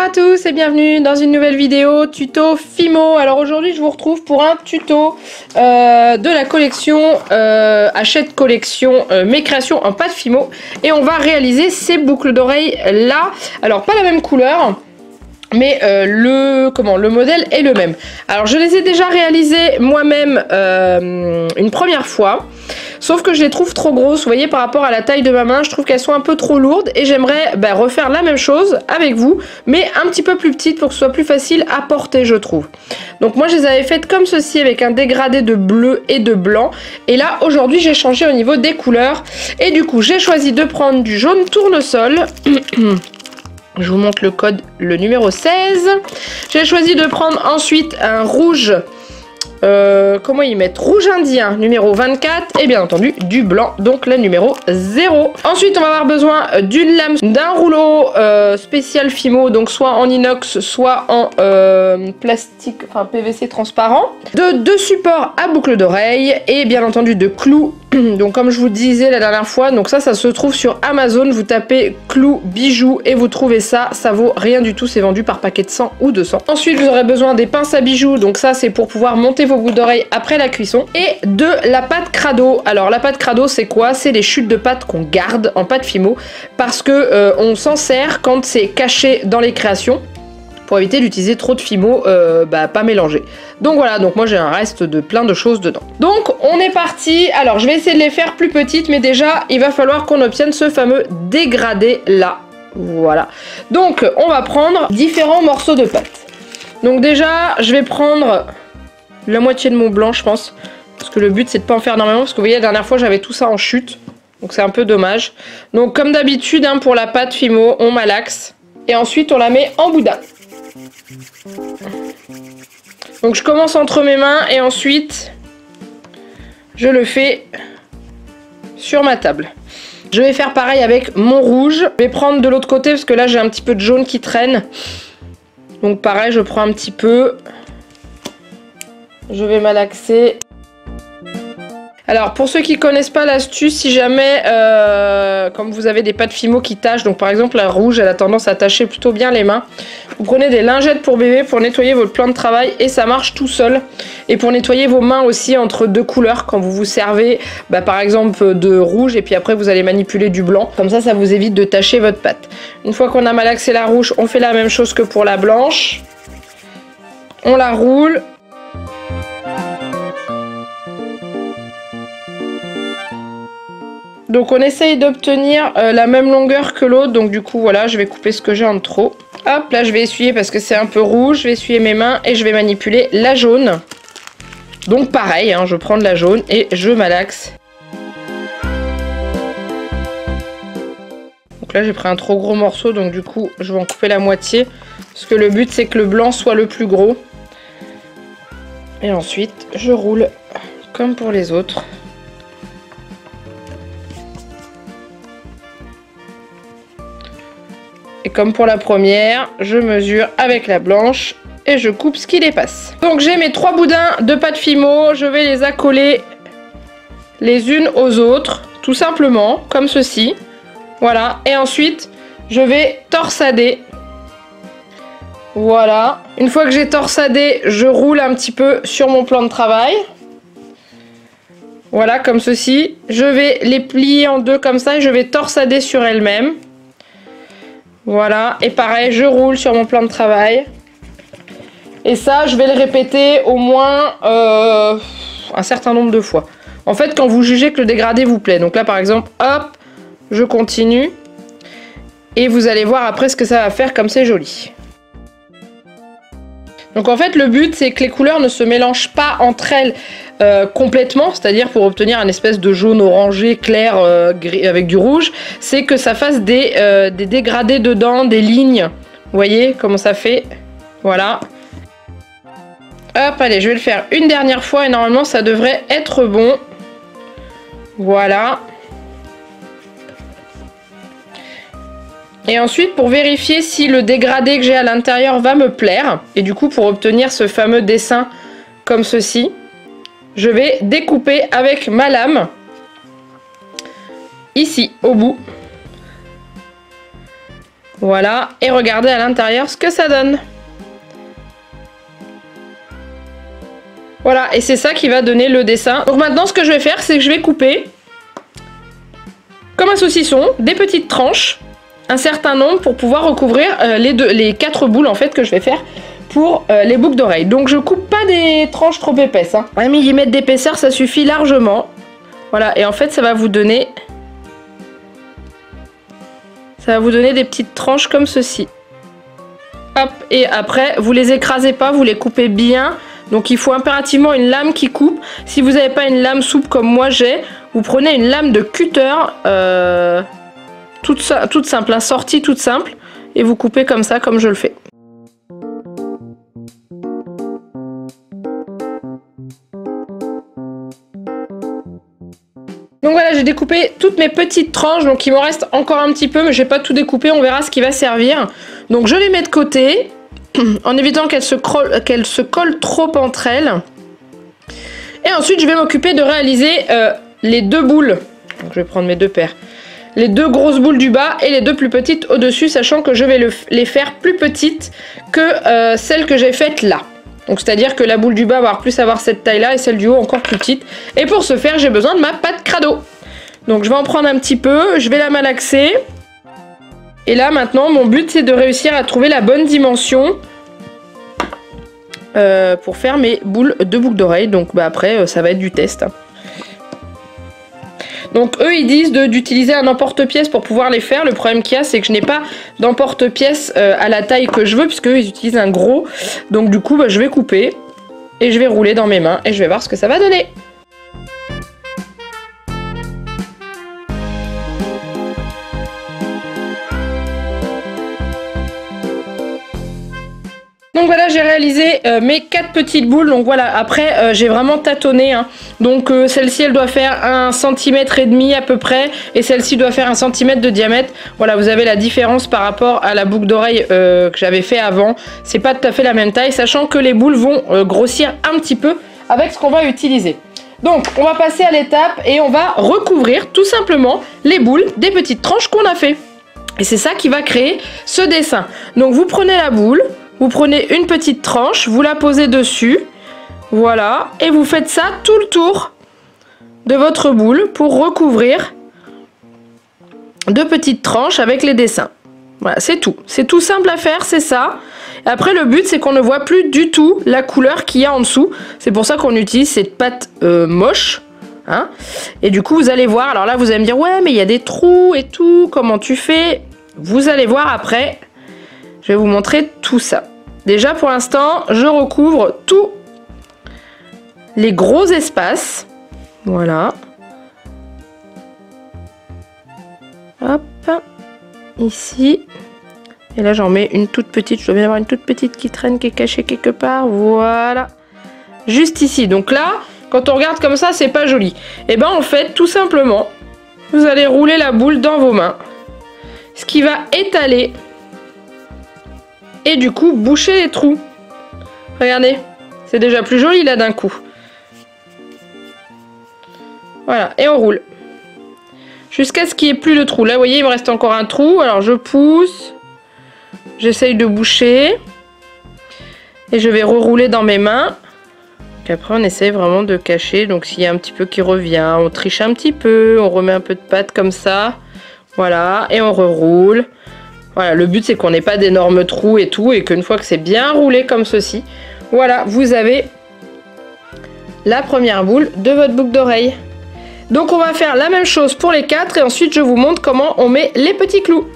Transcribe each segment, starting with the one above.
à tous et bienvenue dans une nouvelle vidéo tuto Fimo. Alors aujourd'hui je vous retrouve pour un tuto de la collection Hachette collection mes créations en pâte Fimo. Et on va réaliser ces boucles d'oreilles là. Alors pas la même couleur, mais le modèle est le même. Alors je les ai déjà réalisées moi-même une première fois. Sauf que je les trouve trop grosses, vous voyez, par rapport à la taille de ma main, je trouve qu'elles sont un peu trop lourdes et j'aimerais refaire la même chose avec vous, mais un petit peu plus petite pour que ce soit plus facile à porter, je trouve. Donc moi je les avais faites comme ceci avec un dégradé de bleu et de blanc, et là aujourd'hui j'ai changé au niveau des couleurs, et du coup j'ai choisi de prendre du jaune tournesol. Je vous montre le code, le numéro 16. J'ai choisi de prendre ensuite un rouge. Comment ils mettent? Rouge indien, numéro 24. Et bien entendu, du blanc, donc la numéro 0. Ensuite, on va avoir besoin d'une lame, d'un rouleau spécial Fimo, donc soit en inox, soit en plastique, enfin PVC transparent. De deux supports à boucle d'oreille. Et bien entendu, de clous. Donc comme je vous disais la dernière fois, donc ça se trouve sur Amazon, vous tapez clous bijoux et vous trouvez ça, ça vaut rien du tout, c'est vendu par paquet de 100 ou 200. Ensuite vous aurez besoin des pinces à bijoux, donc ça c'est pour pouvoir monter vos boucles d'oreilles après la cuisson, et de la pâte crado. Alors la pâte crado c'est quoi? C'est les chutes de pâte qu'on garde en pâte Fimo, parce que on s'en sert quand c'est caché dans les créations, pour éviter d'utiliser trop de Fimo pas mélangé. Donc voilà, donc moi j'ai un reste de plein de choses dedans. Donc on est parti. Alors je vais essayer de les faire plus petites, mais déjà il va falloir qu'on obtienne ce fameux dégradé là. Voilà. Donc on va prendre différents morceaux de pâte. Donc déjà je vais prendre la moitié de mon blanc, je pense, parce que le but c'est de pas en faire énormément, parce que vous voyez la dernière fois j'avais tout ça en chute, donc c'est un peu dommage. Donc comme d'habitude hein, pour la pâte Fimo, on malaxe et ensuite on la met en boudin. Donc je commence entre mes mains et ensuite je le fais sur ma table. Je vais faire pareil avec mon rouge. Je vais prendre de l'autre côté parce que là j'ai un petit peu de jaune qui traîne. Donc pareil, je prends un petit peu. Je vais malaxer. Alors pour ceux qui connaissent pas l'astuce, si jamais comme vous avez des pâtes Fimo qui tachent, donc par exemple la rouge elle a tendance à tacher plutôt bien les mains, vous prenez des lingettes pour bébé pour nettoyer votre plan de travail et ça marche tout seul. Et pour nettoyer vos mains aussi entre deux couleurs quand vous vous servez par exemple de rouge et puis après vous allez manipuler du blanc, comme ça vous évite de tacher votre pâte. Une fois qu'on a malaxé la rouge, on fait la même chose que pour la blanche, on la roule. Donc on essaye d'obtenir la même longueur que l'autre, donc du coup voilà, je vais couper ce que j'ai en trop. Hop, là je vais essuyer parce que c'est un peu rouge, je vais essuyer mes mains et je vais manipuler la jaune. Donc pareil, hein, je prends de la jaune et je malaxe. Donc là j'ai pris un trop gros morceau, donc du coup je vais en couper la moitié. Parce que le but c'est que le blanc soit le plus gros. Et ensuite je roule comme pour les autres. Et comme pour la première, je mesure avec la blanche et je coupe ce qui dépasse. Donc j'ai mes 3 boudins de pâte Fimo, je vais les accoler les unes aux autres, tout simplement, comme ceci. Voilà, et ensuite, je vais torsader. Voilà, une fois que j'ai torsadé, je roule un petit peu sur mon plan de travail. Voilà, comme ceci. Je vais les plier en deux comme ça et je vais torsader sur elles-mêmes. Voilà, et pareil, je roule sur mon plan de travail. Et ça, je vais le répéter au moins un certain nombre de fois. En fait, quand vous jugez que le dégradé vous plaît. Donc là, par exemple, hop, je continue. Et vous allez voir après ce que ça va faire, comme c'est joli. Donc en fait, le but, c'est que les couleurs ne se mélangent pas entre elles complètement, c'est-à-dire pour obtenir un espèce de jaune orangé clair gris, avec du rouge, c'est que ça fasse des dégradés dedans, des lignes. Vous voyez comment ça fait? Voilà. Hop, allez, je vais le faire une dernière fois et normalement ça devrait être bon. Voilà. Et ensuite, pour vérifier si le dégradé que j'ai à l'intérieur va me plaire, et du coup pour obtenir ce fameux dessin comme ceci, je vais découper avec ma lame, ici, au bout. Voilà, et regardez à l'intérieur ce que ça donne. Voilà, et c'est ça qui va donner le dessin. Donc maintenant, ce que je vais faire, c'est que je vais couper, comme un saucisson, des petites tranches, un certain nombre pour pouvoir recouvrir les 4 boules en fait que je vais faire pour les boucles d'oreilles. Donc je coupe pas des tranches trop épaisses. 1 mm d'épaisseur, ça suffit largement. Voilà, et en fait, ça va vous donner des petites tranches comme ceci. Hop, et après, vous les écrasez pas, vous les coupez bien. Donc il faut impérativement une lame qui coupe. Si vous n'avez pas une lame souple comme moi j'ai, vous prenez une lame de cutter toute simple, sortie toute simple, et vous coupez comme ça, comme je le fais. Donc voilà, j'ai découpé toutes mes petites tranches, donc il m'en reste encore un petit peu, mais je vais pas tout découper, on verra ce qui va servir. Donc je les mets de côté, en évitant qu'elles se collent trop entre elles. Et ensuite, je vais m'occuper de réaliser les 2 boules. Donc je vais prendre mes 2 paires. Les 2 grosses boules du bas et les 2 plus petites au-dessus, sachant que je vais les faire plus petites que celles que j'ai faites là. Donc c'est-à-dire que la boule du bas va avoir cette taille-là et celle du haut encore plus petite. Et pour ce faire, j'ai besoin de ma pâte Crado. Donc je vais en prendre un petit peu, je vais la malaxer. Et là maintenant, mon but c'est de réussir à trouver la bonne dimension pour faire mes boules de boucles d'oreilles. Donc bah, après, ça va être du test. Donc eux ils disent d'utiliser un emporte-pièce pour pouvoir les faire. Le problème qu'il y a, c'est que je n'ai pas d'emporte-pièce à la taille que je veux, puisque eux ils utilisent un gros. Donc du coup bah, je vais couper et je vais rouler dans mes mains et je vais voir ce que ça va donner. Donc voilà, j'ai réalisé mes 4 petites boules. Donc voilà, après j'ai vraiment tâtonné. Donc celle-ci elle doit faire 1,5 cm à peu près. Et celle-ci doit faire 1 cm de diamètre. Voilà, vous avez la différence par rapport à la boucle d'oreille que j'avais fait avant. C'est pas tout à fait la même taille, sachant que les boules vont grossir un petit peu avec ce qu'on va utiliser. Donc on va passer à l'étape et on va recouvrir tout simplement les boules des petites tranches qu'on a fait. Et c'est ça qui va créer ce dessin. Donc vous prenez la boule. Vous prenez une petite tranche, vous la posez dessus, voilà, et vous faites ça tout le tour de votre boule pour recouvrir 2 petites tranches avec les dessins. Voilà, c'est tout. C'est tout simple à faire, c'est ça. Et après, le but, c'est qu'on ne voit plus du tout la couleur qu'il y a en dessous. C'est pour ça qu'on utilise cette pâte moche. Et du coup, vous allez voir. Alors là, vous allez me dire, ouais, mais il y a des trous et tout. Comment tu fais? Vous allez voir après. Je vais vous montrer tout ça. Déjà pour l'instant, je recouvre tous les gros espaces. Voilà. Hop. Ici. Et là j'en mets une toute petite. Je dois bien avoir une toute petite qui traîne, qui est cachée quelque part. Voilà. Juste ici. Donc là, quand on regarde comme ça, c'est pas joli. Et ben en fait, tout simplement, vous allez rouler la boule dans vos mains. Ce qui va étaler et du coup boucher les trous. Regardez, c'est déjà plus joli là d'un coup. Voilà, et on roule jusqu'à ce qu'il n'y ait plus de trou. Là vous voyez, il me reste encore un trou, alors je pousse, j'essaye de boucher et je vais rerouler dans mes mains. Et après on essaye vraiment de cacher, donc s'il y a un petit peu qui revient, on triche un petit peu, on remet un peu de pâte comme ça, voilà, et on reroule. Voilà, le but c'est qu'on n'ait pas d'énormes trous et tout, et qu'une fois que c'est bien roulé comme ceci, voilà, vous avez la première boule de votre boucle d'oreille. Donc on va faire la même chose pour les 4 et ensuite je vous montre comment on met les petits clous.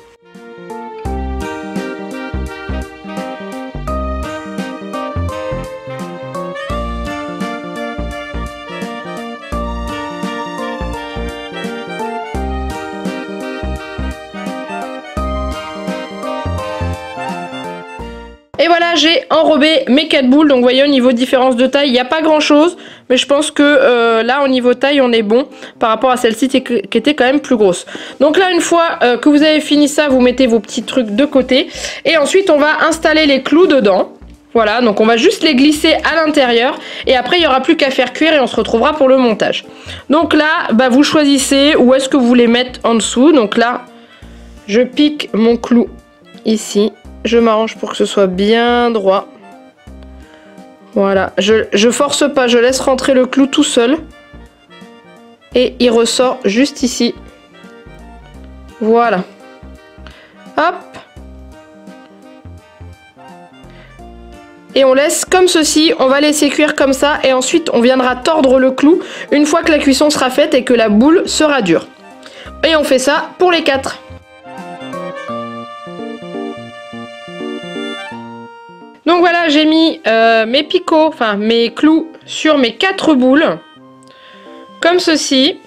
Et voilà, j'ai enrobé mes 4 boules. Donc vous voyez, au niveau différence de taille, il n'y a pas grand chose. Mais je pense que là, au niveau taille, on est bon par rapport à celle-ci qui était quand même plus grosse. Donc là, une fois que vous avez fini ça, vous mettez vos petits trucs de côté. Et ensuite, on va installer les clous dedans. Voilà, donc on va juste les glisser à l'intérieur. Et après, il n'y aura plus qu'à faire cuire et on se retrouvera pour le montage. Donc là, bah, vous choisissez où est-ce que vous voulez mettre en dessous. Donc là, je pique mon clou ici. Je m'arrange pour que ce soit bien droit. Voilà, je force pas, je laisse rentrer le clou tout seul. Et il ressort juste ici. Voilà. Hop. Et on laisse comme ceci, on va laisser cuire comme ça et ensuite on viendra tordre le clou une fois que la cuisson sera faite et que la boule sera dure. Et on fait ça pour les 4. Donc voilà, j'ai mis mes picots, enfin mes clous sur mes 4 boules. Comme ceci.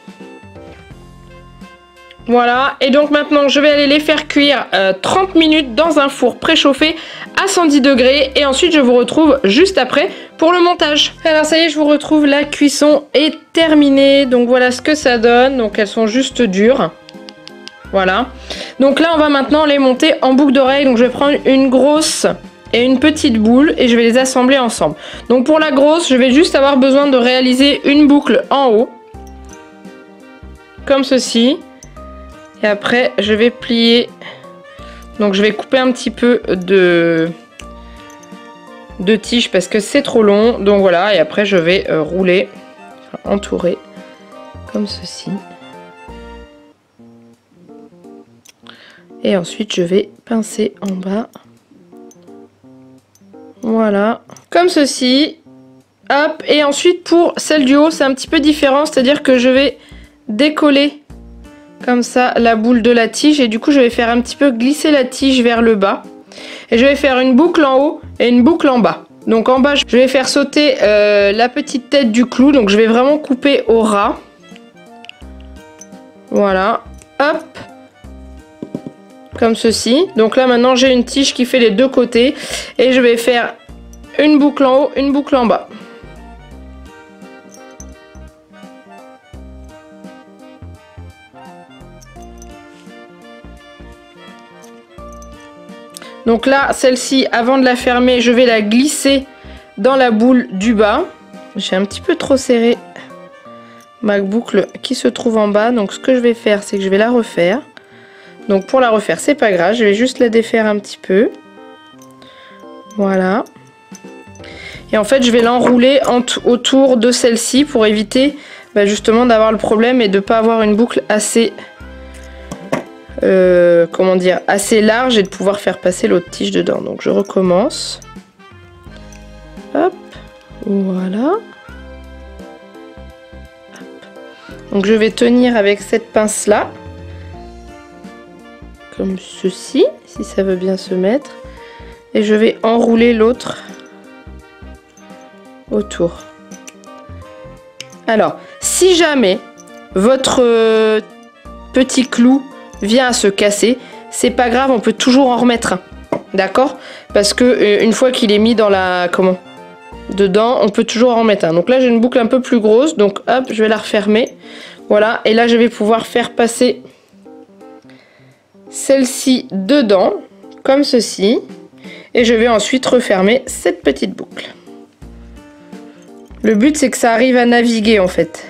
Voilà, et donc maintenant je vais aller les faire cuire 30 minutes dans un four préchauffé à 110 degrés et ensuite je vous retrouve juste après pour le montage. Alors ça y est, je vous retrouve, la cuisson est terminée, donc voilà ce que ça donne, donc elles sont juste dures. Voilà, donc là on va maintenant les monter en boucle d'oreille, donc je vais prendre une grosse et une petite boule et je vais les assembler ensemble. Donc pour la grosse, je vais juste avoir besoin de réaliser une boucle en haut, comme ceci. Et après, je vais plier. Donc, je vais couper un petit peu de tige parce que c'est trop long. Donc, voilà. Et après, je vais rouler, enfin, entourer comme ceci. Et ensuite, je vais pincer en bas. Voilà. Comme ceci. Hop. Et ensuite, pour celle du haut, c'est un petit peu différent. C'est-à-dire que je vais décoller comme ça la boule de la tige et du coup je vais faire un petit peu glisser la tige vers le bas et je vais faire une boucle en haut et une boucle en bas. Donc en bas je vais faire sauter la petite tête du clou, donc je vais vraiment couper au ras. Voilà, hop, comme ceci. Donc là maintenant j'ai une tige qui fait les deux côtés et je vais faire une boucle en haut, une boucle en bas. Donc là, celle-ci, avant de la fermer, je vais la glisser dans la boule du bas. J'ai un petit peu trop serré ma boucle qui se trouve en bas. Donc ce que je vais faire, c'est que je vais la refaire. Donc pour la refaire, c'est pas grave, je vais juste la défaire un petit peu. Voilà. Et en fait, je vais l'enrouler autour de celle-ci pour éviter justement d'avoir le problème et de ne pas avoir une boucle assez... comment dire, assez large et de pouvoir faire passer l'autre tige dedans. Donc je recommence. Hop, voilà. Hop. Donc je vais tenir avec cette pince là, comme ceci, si ça veut bien se mettre, et je vais enrouler l'autre autour. Alors, si jamais votre petit clou vient à se casser, c'est pas grave, on peut toujours en remettre un, d'accord? Parce que une fois qu'il est mis dans la dedans, on peut toujours en remettre un. Donc là j'ai une boucle un peu plus grosse, donc hop, je vais la refermer. Voilà, et là je vais pouvoir faire passer celle-ci dedans, comme ceci, et je vais ensuite refermer cette petite boucle. Le but c'est que ça arrive à naviguer en fait.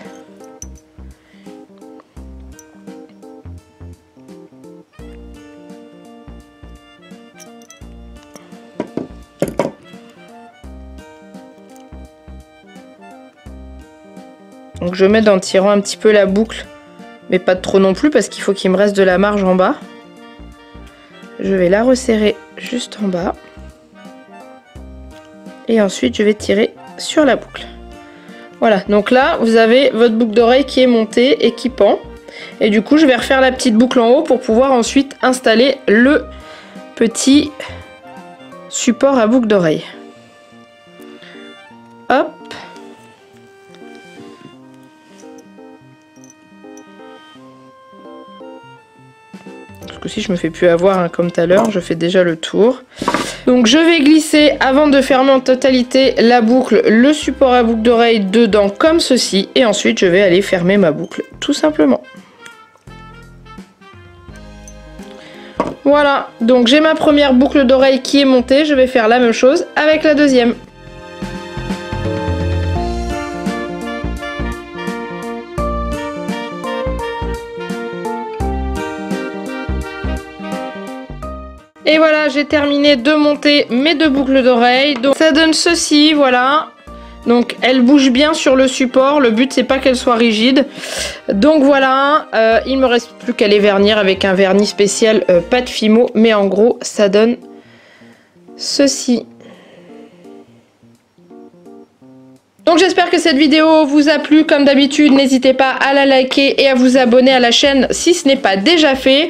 Donc je mets en tirant un petit peu la boucle, mais pas trop non plus parce qu'il faut qu'il me reste de la marge en bas. Je vais la resserrer juste en bas. Et ensuite je vais tirer sur la boucle. Voilà, donc là vous avez votre boucle d'oreille qui est montée et qui pend. Et du coup je vais refaire la petite boucle en haut pour pouvoir ensuite installer le petit support à boucle d'oreille. Hop. Aussi je me fais plus avoir hein, comme tout à l'heure, je fais déjà le tour. Donc je vais glisser avant de fermer en totalité la boucle, le support à boucle d'oreille dedans comme ceci et ensuite je vais aller fermer ma boucle tout simplement. Voilà, donc j'ai ma première boucle d'oreille qui est montée, je vais faire la même chose avec la deuxième. Et voilà, j'ai terminé de monter mes 2 boucles d'oreilles. Donc ça donne ceci, voilà. Donc elle bouge bien sur le support, le but c'est pas qu'elle soit rigide. Donc voilà, il me reste plus qu'à les vernir avec un vernis spécial pâte Fimo, mais en gros ça donne ceci. Donc j'espère que cette vidéo vous a plu. Comme d'habitude, n'hésitez pas à la liker et à vous abonner à la chaîne si ce n'est pas déjà fait.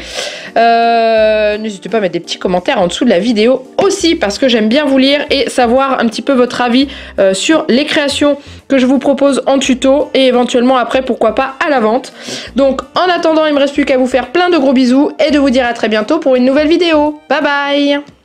N'hésitez pas à mettre des petits commentaires en dessous de la vidéo aussi, parce que j'aime bien vous lire et savoir un petit peu votre avis sur les créations que je vous propose en tuto et éventuellement après, pourquoi pas, à la vente. Donc en attendant, il ne me reste plus qu'à vous faire plein de gros bisous et de vous dire à très bientôt pour une nouvelle vidéo. Bye bye!